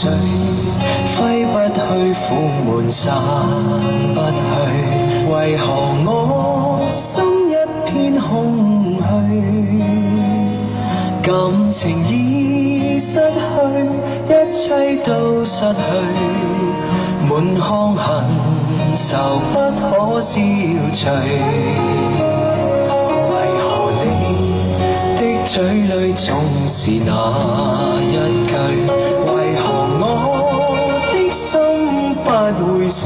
水，揮不去，苦悶散不去，為何我心一片空虛？感情已失去，一切都失去，滿腔恨愁不可消除。為何你的嘴裡總是那一句？為何我的心不會死？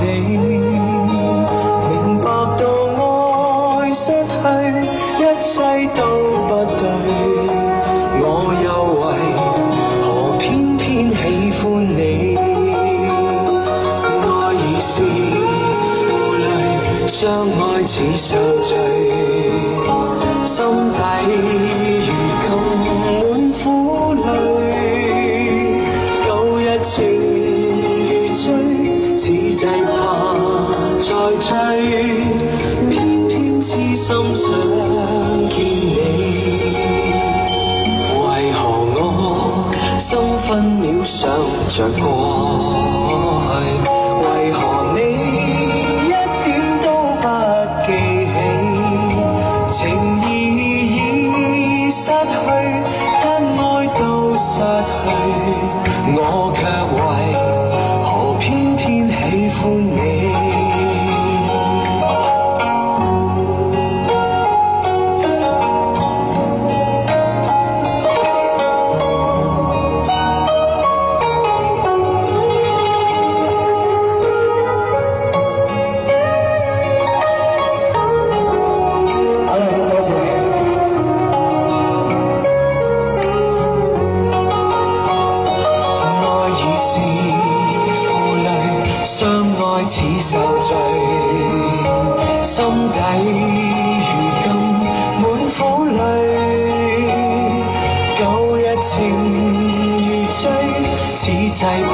明白到愛失去，一切都不對，我又為何偏偏喜歡你？愛已是負累，相愛似受罪，心底如今滿苦淚，舊日情如醉，此際怕再追，偏偏痴心想見你。為何我心分秒想着過去？為何你一點都不記起？情已失去，一愛都失去，我卻為何偏偏喜歡你？相愛似受罪，心底如今滿苦淚，舊日情如醉，此際怕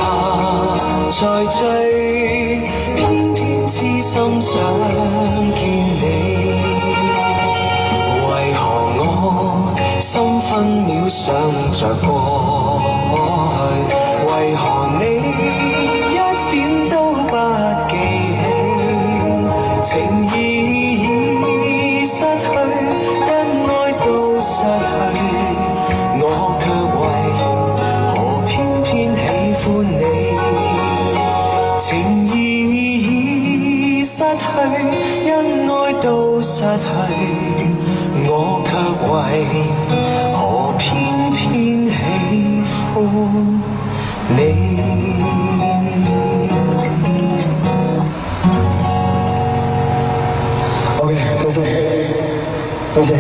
再追，偏偏痴心想見你。為何我心分秒想着過去？為何你情已失去，一愛都失去，我卻為何偏偏喜歡你？情已失去，一愛都失去，我卻為何偏偏喜歡你？多謝，多謝。